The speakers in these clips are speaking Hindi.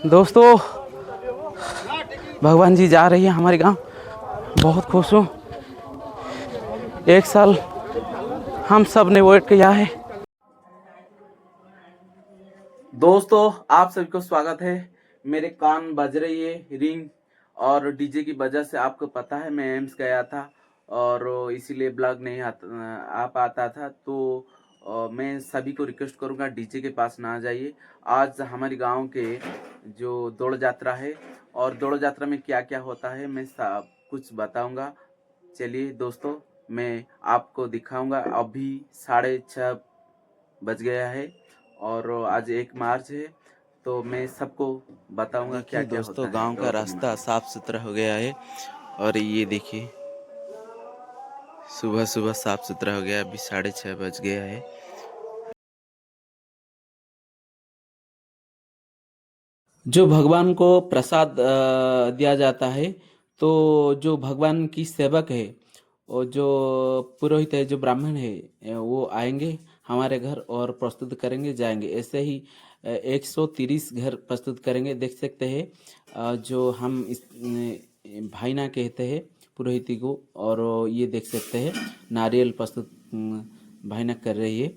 दोस्तों, भगवान जी जा रही है हमारे गांव। बहुत खुश हूँ। एक साल हम सब ने वेट किया है। दोस्तों, आप सभी को स्वागत है। मेरे कान बज रही है रिंग और डीजे की वजह से। आपको पता है मैं एम्स गया था और इसीलिए ब्लॉग नहीं आ पाता था। तो मैं सभी को रिक्वेस्ट करूंगा डीजे के पास ना जाइए। आज हमारे गांव के जो दौड़ यात्रा है और दौड़ यात्रा में क्या क्या होता है मैं सब कुछ बताऊंगा। चलिए दोस्तों, मैं आपको दिखाऊंगा। अभी 6:30 बज गया है और आज 1 मार्च है, तो मैं सबको बताऊंगा क्या क्या होता है। दोस्तों, गांव का रास्ता साफ सुथरा हो गया है और ये देखिए सुबह सुबह साफ सुथरा हो गया। अभी 6:30 बज गया है। जो भगवान को प्रसाद दिया जाता है, तो जो भगवान की सेवक है और जो पुरोहित है, जो ब्राह्मण है, वो आएंगे हमारे घर और प्रस्तुत करेंगे, जाएंगे। ऐसे ही 130 घर प्रस्तुत करेंगे। देख सकते हैं जो हम इस भाई ना कहते हैं पुरोहिती को। और ये देख सकते हैं नारियल प्रस्तुत भाई ना कर रही है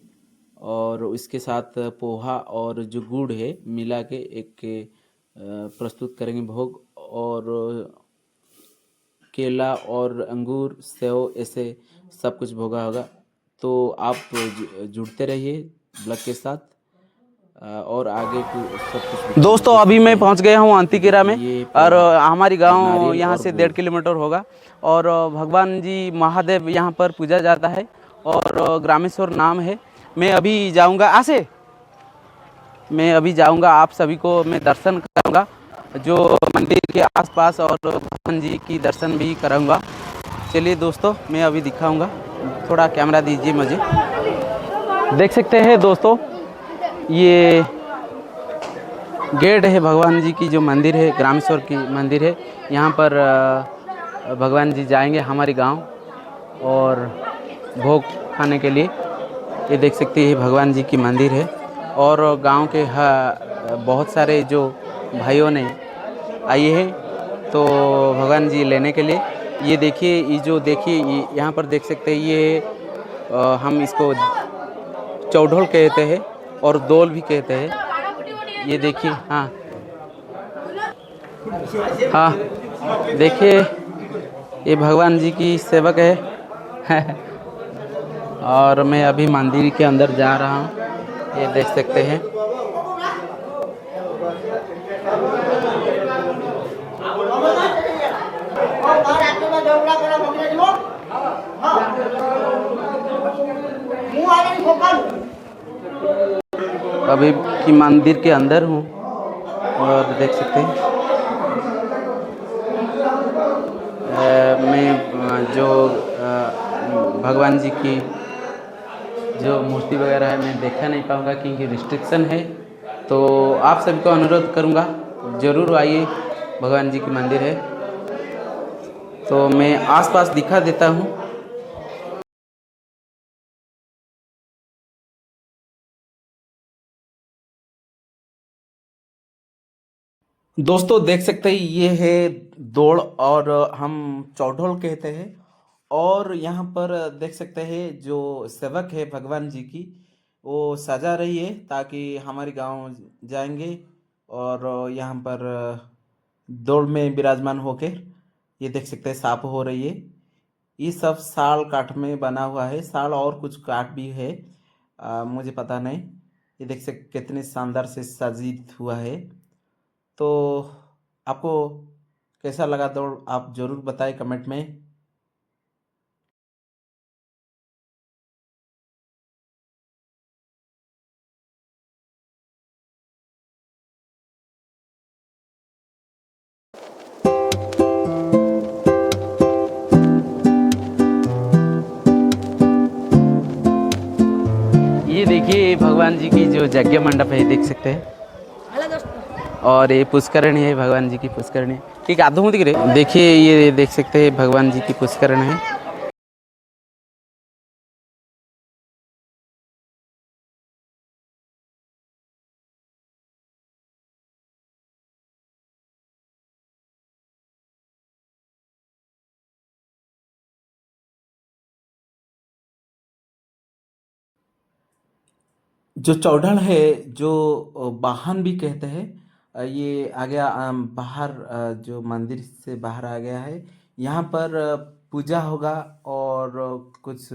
और इसके साथ पोहा और जो गुड़ है मिला के एक प्रस्तुत करेंगे भोग। और केला और अंगूर सेव ऐसे सब कुछ भोगा होगा। तो आप जुड़ते रहिए ब्लॉग के साथ और आगे सब कुछ। दोस्तों, अभी मैं पहुंच गया हूं अंतिकेरा में और हमारी गांव यहां से 1.5 किलोमीटर होगा। और भगवान जी महादेव यहां पर पूजा जाता है और ग्रामेश्वर नाम है। मैं अभी जाऊंगा मैं अभी जाऊंगा, आप सभी को मैं दर्शन कराऊंगा जो मंदिर के आसपास और भगवान जी की दर्शन भी कराऊंगा। चलिए दोस्तों, मैं अभी दिखाऊंगा। थोड़ा कैमरा दीजिए मुझे। देख सकते हैं दोस्तों, ये गेट है भगवान जी की जो मंदिर है, ग्रामेश्वर की मंदिर है। यहाँ पर भगवान जी जाएंगे हमारे गांव और भोग खाने के लिए। ये देख सकते हैं भगवान जी की मंदिर है और गांव के बहुत सारे जो भाइयों ने आए हैं तो भगवान जी लेने के लिए। ये देखिए, ये जो देखिए यहाँ पर देख सकते हैं, ये हम इसको चौढोल कहते हैं और दोल भी कहते हैं। ये देखिए, हाँ हाँ, देखिए ये भगवान जी की सेवक है और मैं अभी मंदिर के अंदर जा रहा हूँ। ये देख सकते हैं। अभी की मंदिर के अंदर हूँ और देख सकते हैं मैं जो भगवान जी की जो मूर्ति वगैरह है मैं देखा नहीं पाऊँगा क्योंकि रिस्ट्रिक्शन है। तो आप सभी को अनुरोध करूँगा, ज़रूर आइए, भगवान जी की मंदिर है। तो मैं आसपास दिखा देता हूँ। दोस्तों, देख सकते हैं ये है दौड़ और हम चौढोल कहते हैं। और यहाँ पर देख सकते हैं जो सेवक है भगवान जी की, वो सजा रही है ताकि हमारे गांव जाएंगे और यहाँ पर दौड़ में विराजमान होकर ये देख सकते हैं साफ हो रही है। ये सब साल काठ में बना हुआ है, साल और कुछ काठ भी है, मुझे पता नहीं। ये देख सकते कितने शानदार से सजित हुआ है। तो आपको कैसा लगा दौड़, आप ज़रूर बताएं कमेंट में। ये देखिए भगवान जी की जो यज्ञ मंडप है, देख सकते हैं। और ये पुष्करणी है, भगवान जी की पुष्करणी। ठीक है, आधो देखिए, ये देख सकते हैं भगवान जी की पुष्करण है। जो चौड़ल है, जो वाहन भी कहते हैं, ये आ गया बाहर, जो मंदिर से बाहर आ गया है। यहाँ पर पूजा होगा और कुछ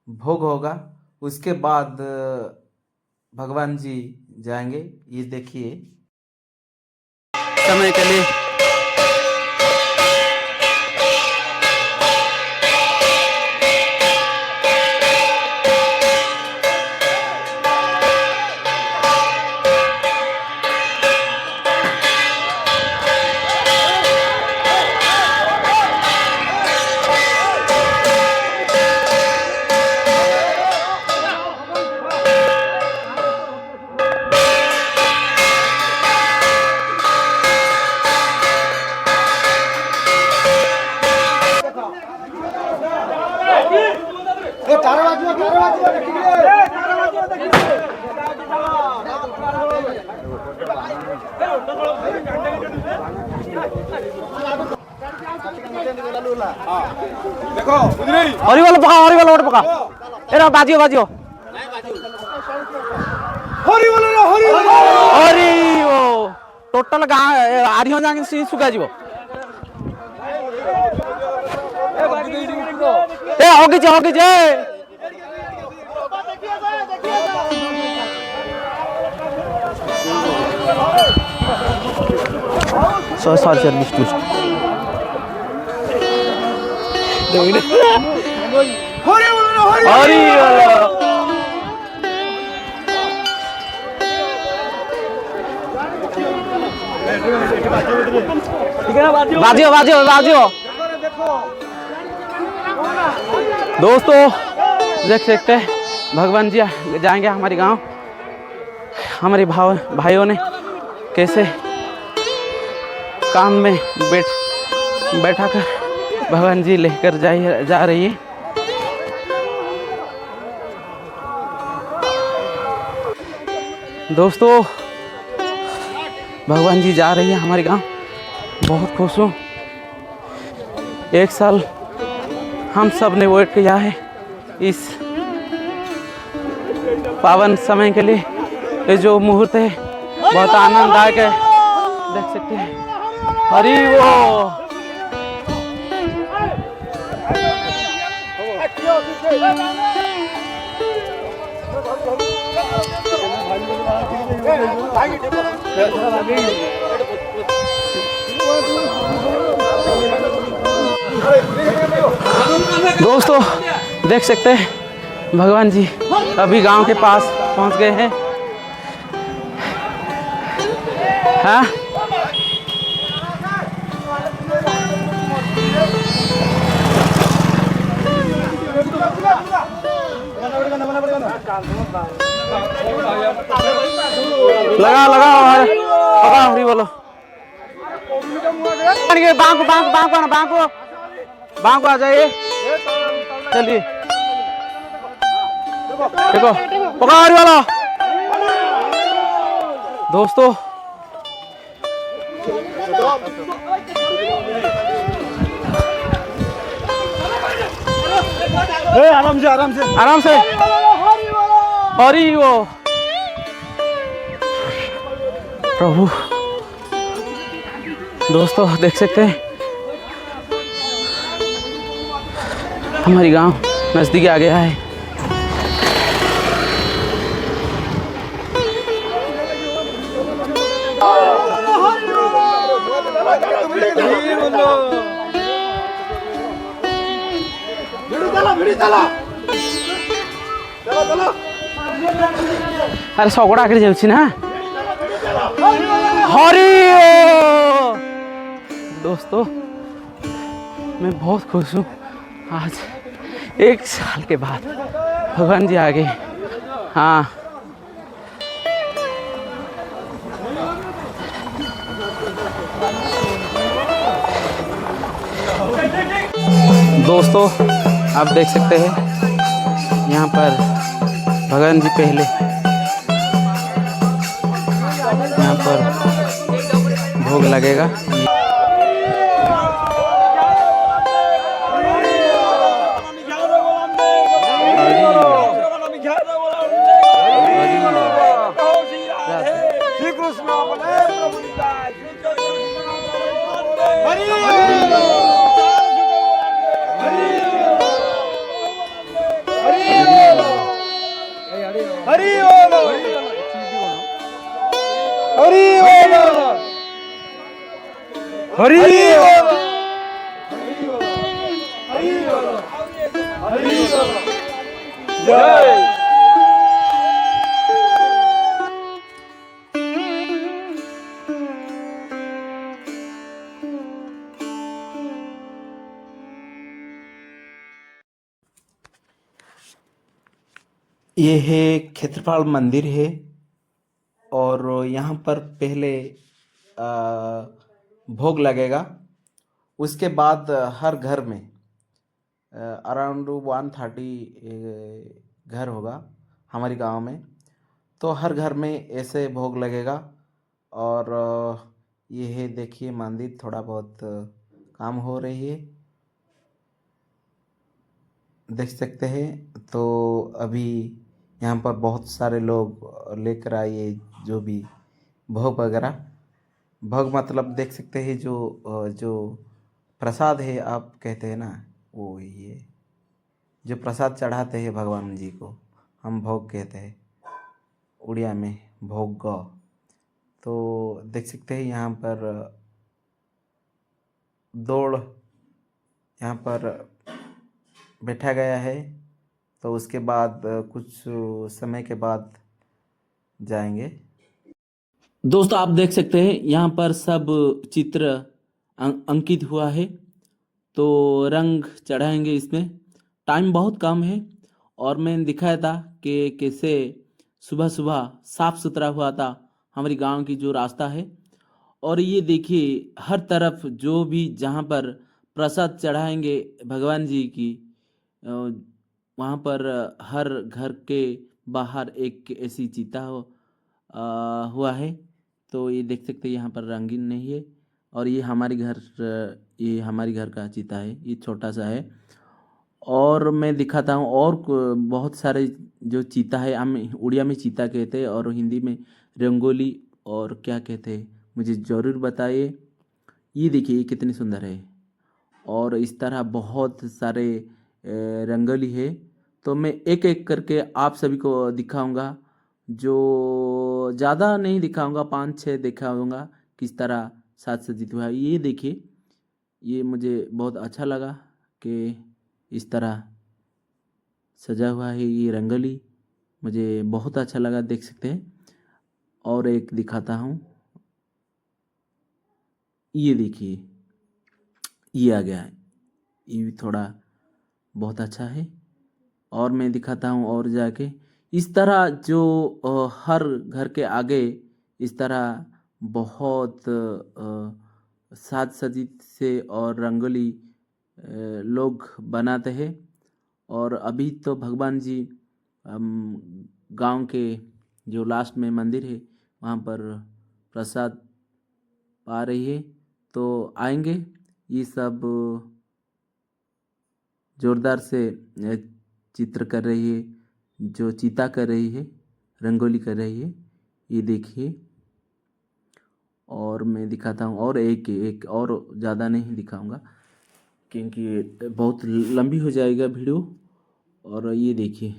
भोग होगा। उसके बाद भगवान जी जाएंगे। ये देखिए समय के लिए। देखो हरी वाला पका, हरी वाला पका। ए ना बाजियो बाजियो। हरी वाला ना हरी वाला। हरी वो टोटल गां आरियो जाके सी सुका जीवो। ए होगी जे। सॉरी सर्विस टू हरी वाला ना हरी वाला बाजियो। दोस्तों देख सकते हैं भगवान जी जाएंगे हमारे गांव। हमारे भाइयों ने कैसे कान में बैठा कर भगवान जी लेकर जा रही है। दोस्तों भगवान जी जा रही है हमारे गांव। बहुत खुश हूँ। 1 साल हम सब ने वेट किया है इस पावन समय के लिए। ये जो मुहूर्त है बहुत आनंददायक है, देख सकते हैं। हरी वो दोस्तों देख सकते हैं भगवान जी अभी गांव के पास पहुंच गए हैं। हाँ लगा हरी बोलो। बांको आ जाइए। चलिए देखो पका हरी वाला। दोस्तों आराम से हरी वो प्रभु। दोस्तों देख सकते हैं हमारी गांव नजदीक आ गया है। अरे सगड़ा आगे जाऊँ ना हरी। दोस्तों मैं बहुत खुश हूँ। आज 1 साल के बाद भगवान जी आ गए। हाँ दोस्तों आप देख सकते हैं यहाँ पर भगवान जी पहले यहाँ पर भोग लगेगा। कृष्ण बोले प्रभु निताय हरि हरि बोल हरि बोल हरि बोल हरि बोल जय ये है क्षेत्रपाल मंदिर है और यहाँ पर पहले भोग लगेगा। उसके बाद हर घर में अराउंड 130 घर होगा हमारे गांव में, तो हर घर में ऐसे भोग लगेगा। और ये है देखिए मंदिर, थोड़ा बहुत काम हो रही है, देख सकते हैं। तो अभी यहाँ पर बहुत सारे लोग लेकर आए जो भी भोग वगैरह, भोग मतलब देख सकते हैं जो प्रसाद है आप कहते हैं ना, वो ये जो प्रसाद चढ़ाते हैं भगवान जी को हम भोग कहते हैं उड़िया में, भोग। तो देख सकते हैं यहाँ पर दौड़ यहाँ पर बैठा गया है। तो उसके बाद कुछ समय के बाद जाएंगे। दोस्तों आप देख सकते हैं यहाँ पर सब चित्र अंकित हुआ है, तो रंग चढ़ाएंगे। इसमें टाइम बहुत कम है और मैंने दिखाया था कि कैसे सुबह सुबह साफ सुथरा हुआ था हमारे गांव की जो रास्ता है। और ये देखिए हर तरफ जो भी जहाँ पर प्रसाद चढ़ाएंगे भगवान जी की, वहाँ पर हर घर के बाहर एक ऐसी चिता हुआ है। तो ये देख सकते हैं यहाँ पर रंगीन नहीं है। और ये हमारे घर का चिता है, ये छोटा सा है। और मैं दिखाता हूँ और बहुत सारे जो चीता है, हम उड़िया में चीता कहते हैं और हिंदी में रंगोली और क्या कहते हैं मुझे ज़रूर बताइए। ये देखिए ये कितनी सुंदर है और इस तरह बहुत सारे रंगोली है। तो मैं एक एक करके आप सभी को दिखाऊंगा, जो ज़्यादा नहीं दिखाऊंगा, 5-6 दिखाऊंगा किस तरह साज सज्जित हुआ है। ये देखिए ये मुझे बहुत अच्छा लगा कि इस तरह सजा हुआ है ये रंगोली, मुझे बहुत अच्छा लगा, देख सकते हैं। और एक दिखाता हूँ, ये देखिए ये आ गया है, ये भी थोड़ा बहुत अच्छा है। और मैं दिखाता हूँ और जाके इस तरह जो हर घर के आगे इस तरह बहुत साज सज्जित से और रंगोली लोग बनाते हैं। और अभी तो भगवान जी गांव के जो लास्ट में मंदिर है वहाँ पर प्रसाद पा रही है, तो आएंगे। ये सब जोरदार से चित्र कर रही है, जो चिता कर रही है, रंगोली कर रही है, ये देखिए। और मैं दिखाता हूँ और एक और ज़्यादा नहीं दिखाऊंगा क्योंकि बहुत लंबी हो जाएगा वीडियो। और ये देखिए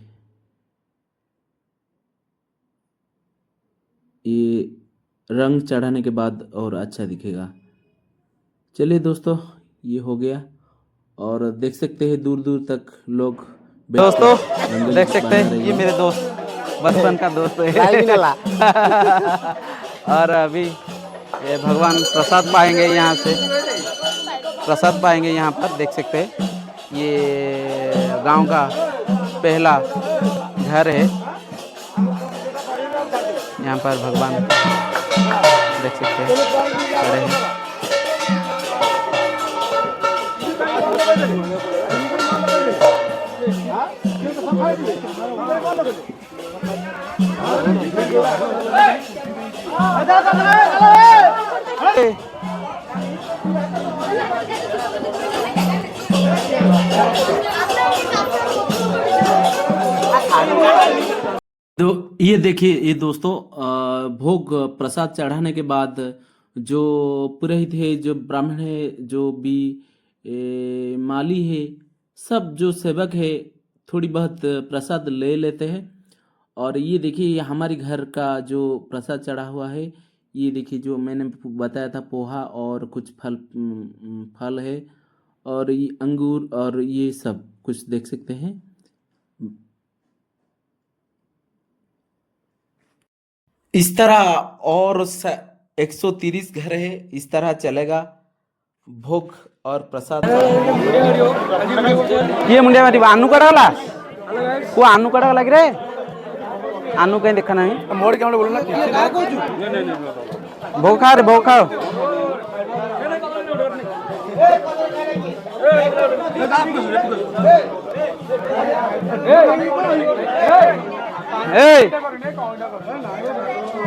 ये रंग चढ़ाने के बाद और अच्छा दिखेगा। चलिए दोस्तों ये हो गया और देख सकते हैं दूर दूर तक लोग दोस्तों देख सकते हैं ये मेरे दोस्त बचपन का दोस्त है और अभी ये भगवान प्रसाद पाएंगे, यहाँ से प्रसाद पाएंगे। यहाँ पर देख सकते हैं ये गांव का पहला घर है, यहाँ पर भगवान देख सकते हैं खड़े हैं। तो ये देखिए ये दोस्तों भोग प्रसाद चढ़ाने के बाद जो पुरोहित है, जो ब्राह्मण है, जो भी माली है, सब जो सेवक है थोड़ी बहुत प्रसाद ले लेते हैं। और ये देखिए ये हमारे घर का जो प्रसाद चढ़ा हुआ है, ये देखिए जो मैंने बताया था पोहा और कुछ फल है और ये अंगूर और ये सब कुछ देख सकते हैं। इस तरह और 130 घर है, इस तरह चलेगा भोग और प्रसाद। ये मुंडिया मारी आनू कड़ाला वो आनू कड़ाला लग रहे आनू कहीं देखा नहीं मोड़ के बोलो ना भोग खा रे भोग खाओ ए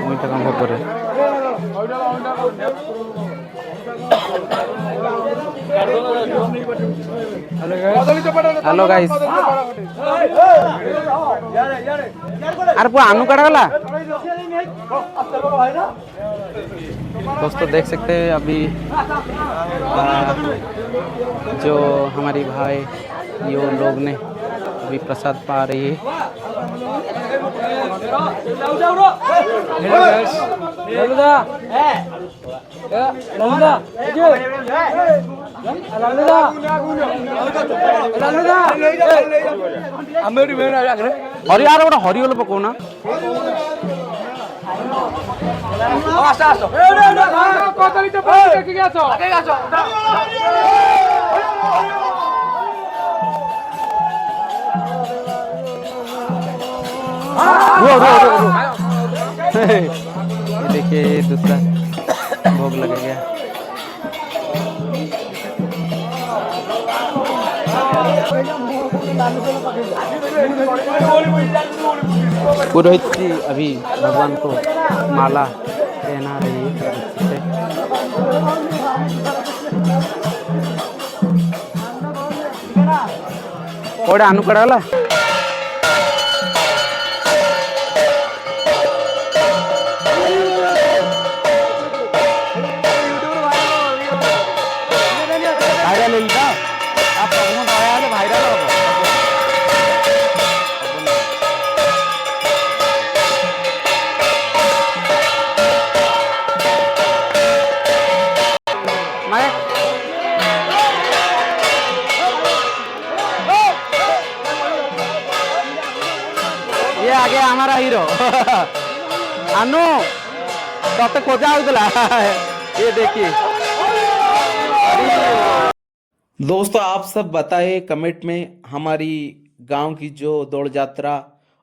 मुझे काम भोग करे हेलो गाइस अरे वो आनू कड़ा वाला दोस्तों देख सकते हैं अभी जो हमारी भाई ये लोग ने अभी प्रसाद पा रही है। हरि यार गोटे हरिओल पकौना देखिए ये दूसरा भोग लग गया। पुरोहित जी अभी भगवान को माला पहना रही है। कोड़े आनू कड़ाला ये आ गया हमारा हीरो अनु तो खोजा होता ये देखिए। दोस्तों आप सब बताएं कमेंट में हमारी गांव की जो दौड़ यात्रा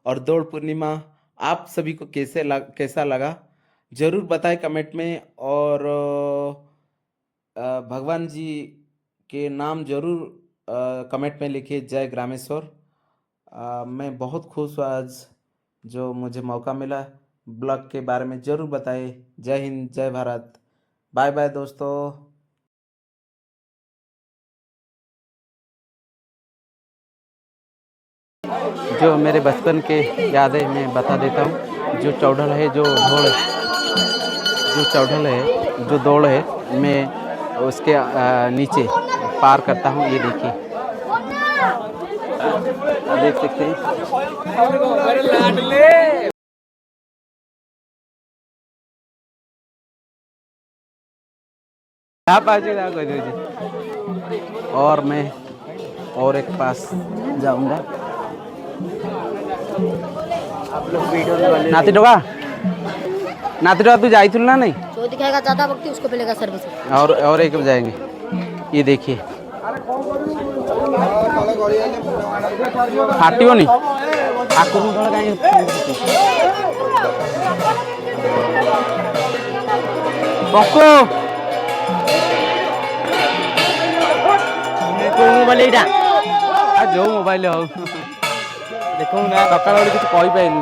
और दौड़ पूर्णिमा आप सभी को कैसा लगा जरूर बताएं कमेंट में। और भगवान जी के नाम जरूर कमेंट में लिखिए जय ग्रामेश्वर। मैं बहुत खुश हूँ आज जो मुझे मौका मिला ब्लॉग के बारे में जरूर बताएं। जय हिंद जय भारत बाय बाय दोस्तों। जो मेरे बचपन के यादें मैं बता देता हूँ। जो चौड़ल है जो चौड़ल है जो दौड़ है मैं उसके नीचे पार करता हूँ। ये देखिए देख सकते हैं। आप आ जाइए और मैं और एक पास जाऊंगा। नाती डोगा तू जाई थी ना नहीं जो दिखाएगा ज्यादा वक्त उसको मिलेगा सर्विस। और एक जाएंगे। ये देखिए फाटियो नहीं मोबाइल जो मोबाइल हो देखो ना सकाल किसी कही पाइल